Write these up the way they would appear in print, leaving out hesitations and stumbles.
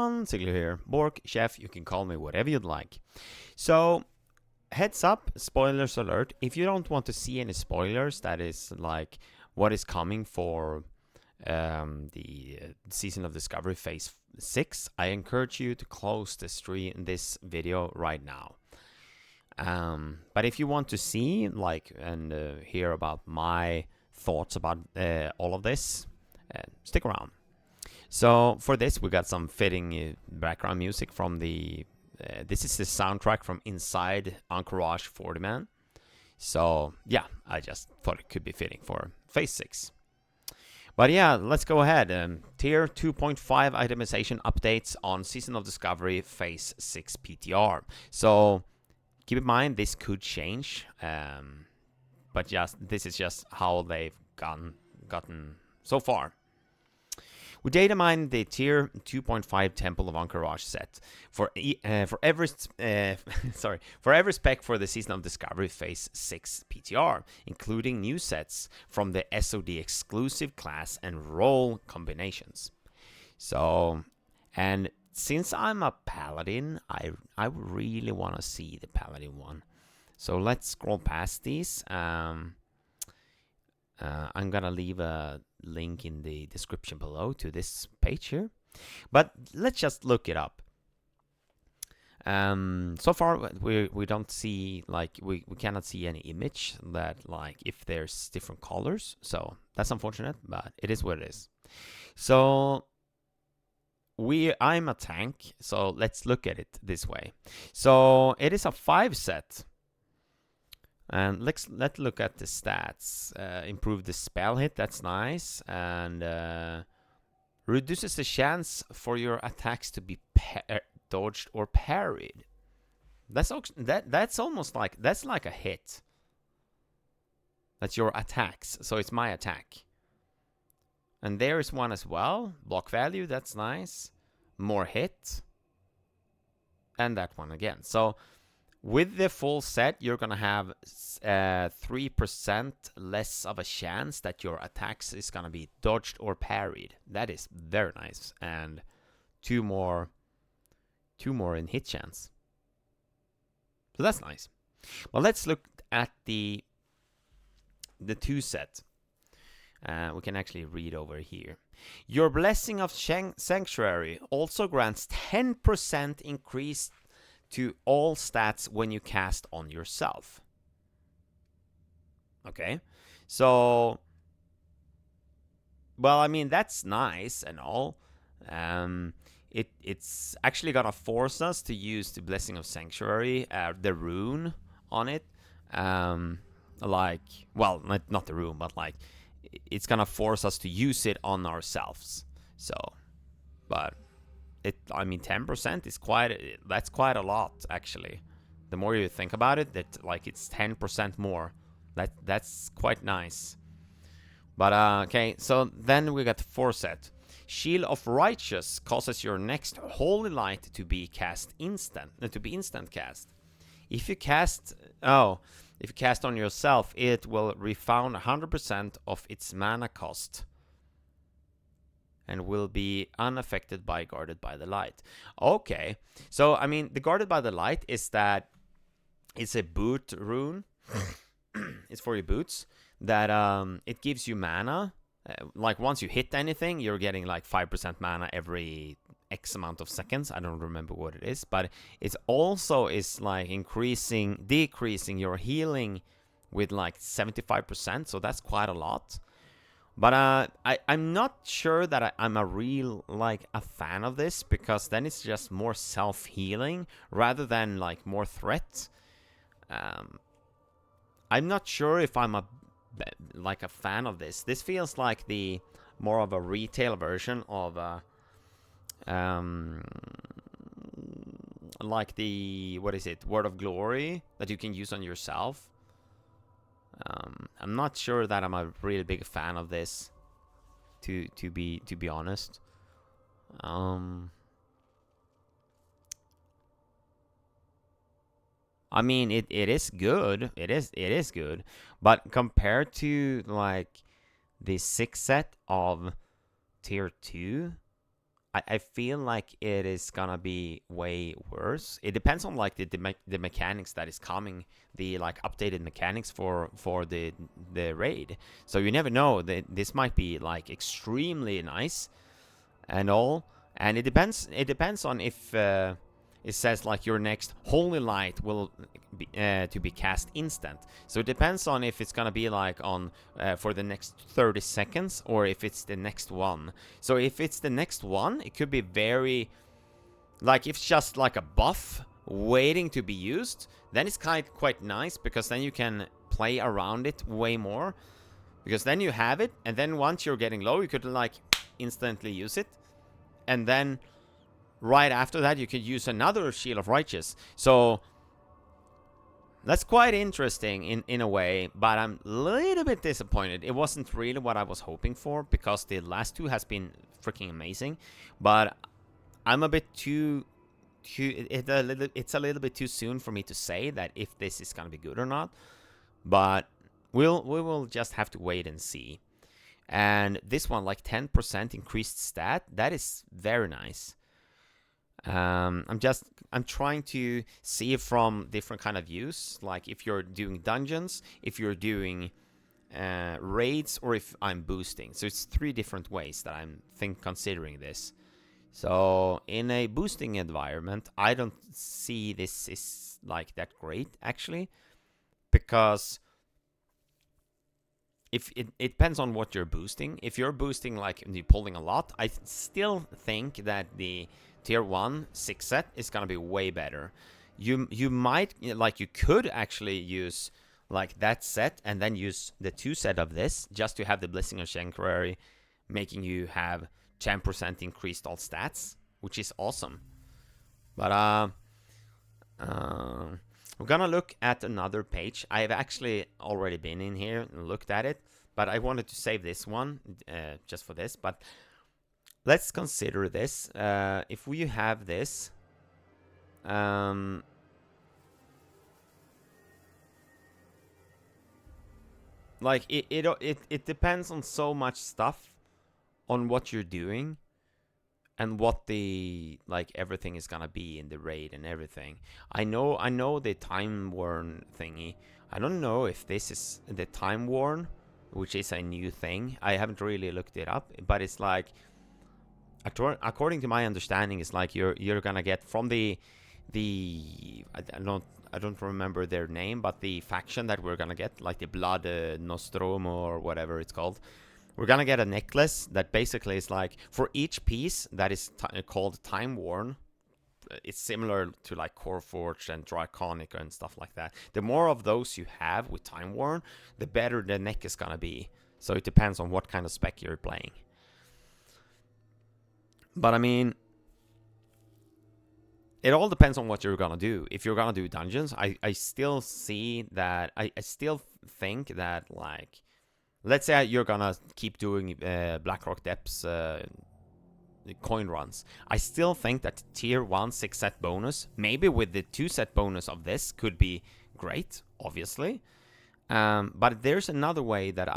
everyone, Ziggler here. Bork, chef, you can call me whatever you'd like. So, heads up, spoilers alert. If you don't want to see any spoilers, that is like what is coming for the Season of Discovery Phase 6, I encourage you to close this video right now. But if you want to see and hear about my thoughts about all of this, stick around. So for this, we got some fitting background music from the. This is the soundtrack from Inside Encourage 40 Man. So yeah, I just thought it could be fitting for Phase 6. But yeah, let's go ahead. Tier 2.5 itemization updates on Season of Discovery Phase 6 PTR. So keep in mind this could change, but this is just how they've gotten so far. We data mine the tier 2.5 Temple of Encourage set for every spec for the Season of Discovery Phase 6 PTR, including new sets from the SOD exclusive class and role combinations. So, and since I'm a Paladin, I really want to see the Paladin one. So let's scroll past these. I'm gonna leave a link in the description below to this page here, but let's just look it up. So far we don't see, like, we cannot see any image that, like, if there's different colors, so that's unfortunate, but it is what it is. So I'm a tank, so let's look at it this way. So it is a 5 set. And let's look at the stats. Improve the spell hit, that's nice. And reduces the chance for your attacks to be dodged or parried. That's almost like, that's like a hit. That's your attacks, so it's my attack. And there is one as well. Block value, that's nice. More hit. And that one again. So with the full set, you're going to have 3% less of a chance that your attacks is going to be dodged or parried. That is very nice. And two more in hit chance. So that's nice. Well, let's look at the 2 set. We can actually read over here. Your Blessing of Sanctuary also grants 10% increase to all stats when you cast on yourself. Okay, so, well, I mean, that's nice and all. It's actually gonna force us to use the Blessing of Sanctuary, the rune on it. Like, well, not the rune, but like, it's gonna force us to use it on ourselves. So, but I mean, 10% is that's quite a lot, actually. The more you think about it, that, like, it's 10% more. That's quite nice. But okay, so then we got 4 set. Shield of Righteous causes your next holy light to be instant cast. If you cast on yourself, it will refund 100% of its mana cost and will be unaffected by Guarded by the Light. Okay, so I mean, the Guarded by the Light is that it's a boot rune. It's for your boots. That it gives you mana. Like, once you hit anything, you're getting like 5% mana every X amount of seconds. I don't remember what it is, but it also is like decreasing your healing with like 75%. So that's quite a lot. But I'm not sure that I'm a fan of this, because then it's just more self-healing rather than like more threat. I'm not sure if I'm a fan of this. This feels like the more of a retail version of like the, what is it, Word of Glory that you can use on yourself. I'm not sure that I'm a really big fan of this, to be honest. I mean, it is good. It is good, but compared to like the 6 set of tier 2, I feel like it is gonna be way worse. It depends on like the mechanics that is coming, the like updated mechanics for the raid. So you never know. This might be like extremely nice and all, and it depends. It depends on if it says like your next holy light will be, to be cast instant. So it depends on if it's gonna be like on for the next 30 seconds or if it's the next one. So if it's the next one, it could be very like if it's just like a buff waiting to be used, then it's quite nice because then you can play around it way more. Because then you have it, and then once you're getting low, you could like instantly use it, and then right after that you could use another Shield of Righteous. So that's quite interesting in a way, but I'm a little bit disappointed. It wasn't really what I was hoping for, because the last two has been freaking amazing, but I'm a bit it's a little bit too soon for me to say that if this is gonna be good or not, but we will just have to wait and see. And this one, like 10% increased stat, that is very nice. I'm trying to see from different kind of views, like if you're doing dungeons, if you're doing raids, or if I'm boosting. So it's 3 different ways that I'm considering this. So in a boosting environment, I don't see this is like that great actually, because if it depends on what you're boosting. If you're boosting like you're pulling a lot, I still think that the tier 1 6 set is gonna be way better. You might, like, you could actually use like that set and then use the 2 set of this just to have the Blessing of Sanctuary, making you have 10% increased all stats, which is awesome. But we're gonna look at another page. I have actually already been in here and looked at it, but I wanted to save this one just for this. But let's consider this. If we have this, like it depends on so much stuff, on what you're doing, and what the like everything is gonna be in the raid and everything. I know the time worn thingy. I don't know if this is the time worn, which is a new thing. I haven't really looked it up, but it's like, according to my understanding, it's like you're gonna get from the I don't remember their name, but the faction that we're gonna get, like the Blood Nostromo or whatever it's called. We're gonna get a necklace that basically is like, for each piece that is called Time Worn, it's similar to like Core Forge and Draconic and stuff like that. The more of those you have with Time Worn, the better the neck is gonna be. So it depends on what kind of spec you're playing. But I mean, it all depends on what you're gonna do. If you're gonna do dungeons, I still see that, I still think that, like, let's say you're gonna keep doing Blackrock Depths coin runs. I still think that tier 1 6 set bonus, maybe with the 2 set bonus of this, could be great, obviously. But there's another way that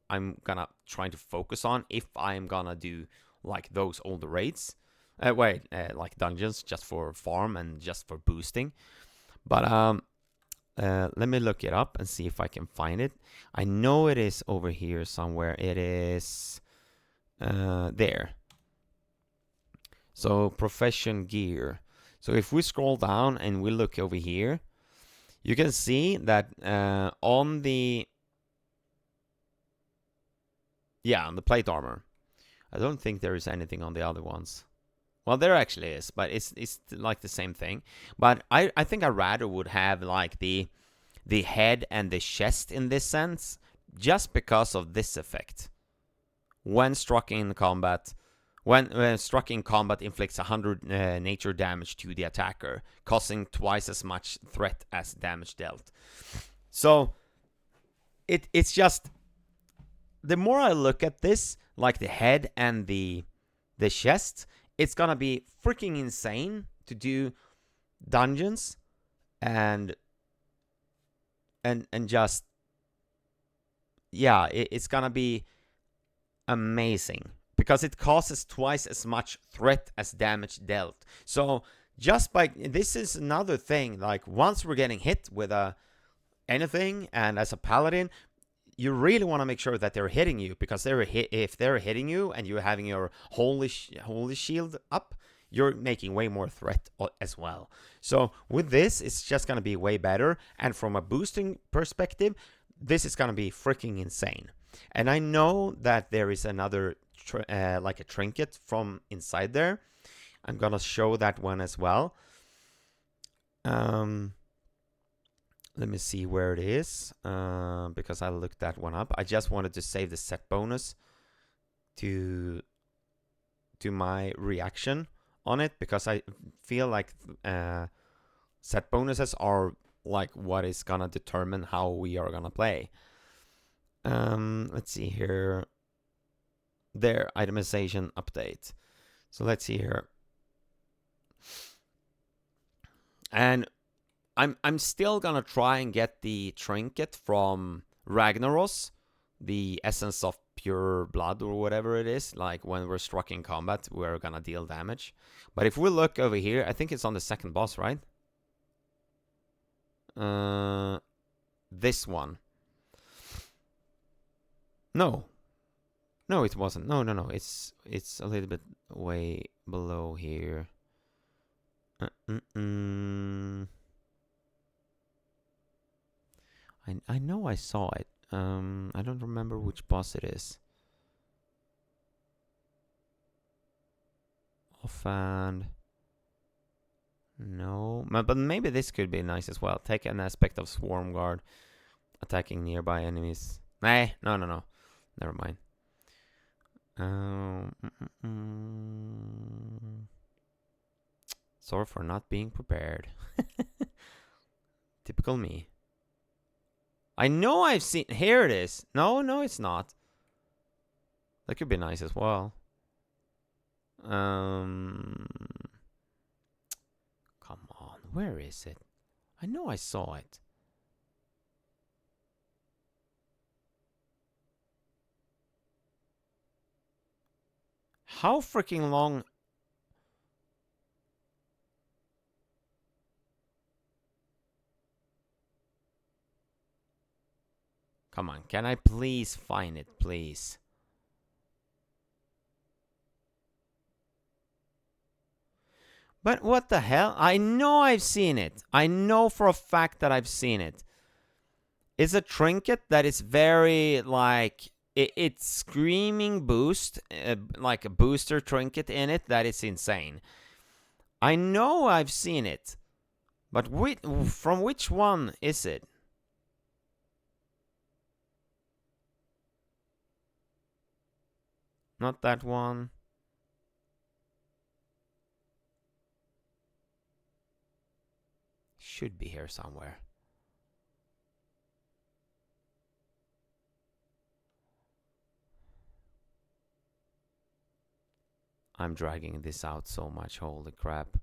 I'm gonna try to focus on if I'm gonna do like those older raids. Like dungeons just for farm and just for boosting. But let me look it up and see if I can find it. I know it is over here somewhere. It is there. So profession gear. So if we scroll down and we look over here, you can see that on the plate armor, I don't think there is anything on the other ones. Well, there actually is, but it's like the same thing. But I think I rather would have like the head and the chest in this sense, just because of this effect. When struck in combat, when struck in combat, inflicts 100 nature damage to the attacker, causing twice as much threat as damage dealt. So it's just, the more I look at this, like the head and the chest, it's gonna be freaking insane to do dungeons and just, yeah, it's gonna be amazing, because it causes twice as much threat as damage dealt. So just by, this is another thing, like once we're getting hit with anything, and as a paladin, you really want to make sure that they're hitting you, because if they're hitting you and you're having your holy shield up, you're making way more threat as well. So with this, it's just going to be way better. And from a boosting perspective, this is going to be freaking insane. And I know that there is another, like a trinket from inside there. I'm going to show that one as well. Let me see where it is, because I looked that one up. I just wanted to save the set bonus to my reaction on it, because I feel like set bonuses are like what is gonna determine how we are gonna play. Let's see here. There, itemization update. So let's see here. And I'm still gonna try and get the trinket from Ragnaros, the essence of pure blood or whatever it is. Like when we're struck in combat, we're gonna deal damage. But if we look over here, I think it's on the second boss, right? This one. No, it wasn't. No. It's a little bit way below here. I know I saw it. I don't remember which boss it is. Offhand. No. But maybe this could be nice as well. Take an aspect of Swarm Guard. Attacking nearby enemies. Nah, no. Never mind. Sorry for not being prepared. Typical me. I know I've seen... Here it is. No, it's not. That could be nice as well. Come on. Where is it? I know I saw it. How freaking long... Come on, can I please find it, please? But what the hell? I know I've seen it. I know for a fact that I've seen it. It's a trinket that is very, like... It's screaming boost, like a booster trinket in it that is insane. I know I've seen it. But from which one is it? Not that one. Should be here somewhere. I'm dragging this out so much, holy crap.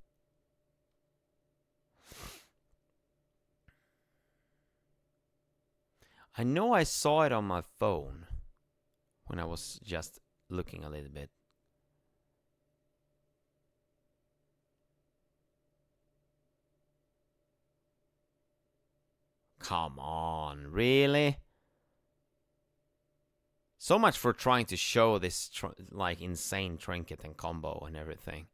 I know I saw it on my phone when I was just looking a little bit. Come on, really? So much for trying to show this like insane trinket and combo and everything.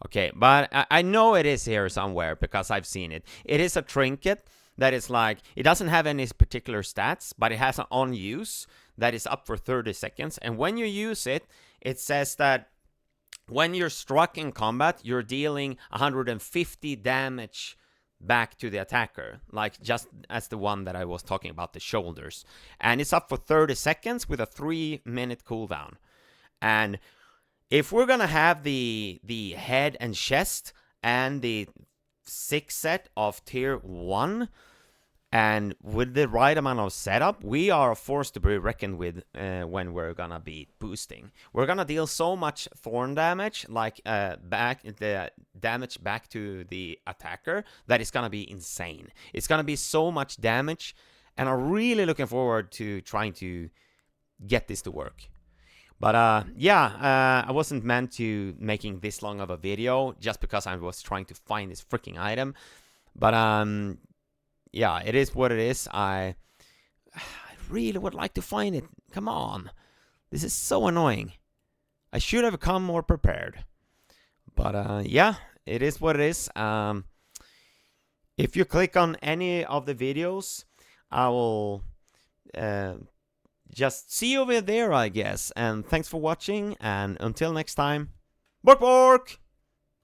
Okay, but I know it is here somewhere because I've seen it. It is a trinket that is like, it doesn't have any particular stats, but it has an on use that is up for 30 seconds. And when you use it, it says that when you're struck in combat, you're dealing 150 damage back to the attacker, like just as the one that I was talking about, the shoulders. And it's up for 30 seconds with a 3-minute cooldown. And if we're gonna have the head and chest and the 6 set of tier 1, And with the right amount of setup, we are a force to be reckoned with when we're gonna be boosting. We're gonna deal so much thorn damage, like the damage back to the attacker, that it's gonna be insane. It's gonna be so much damage, and I'm really looking forward to trying to get this to work. But I wasn't meant to making this long of a video just because I was trying to find this freaking item. But yeah, it is what it is. I really would like to find it. Come on. This is so annoying. I should have come more prepared. But yeah, it is what it is. If you click on any of the videos, I will just see you over there, I guess. And thanks for watching. And until next time, Bork Bork!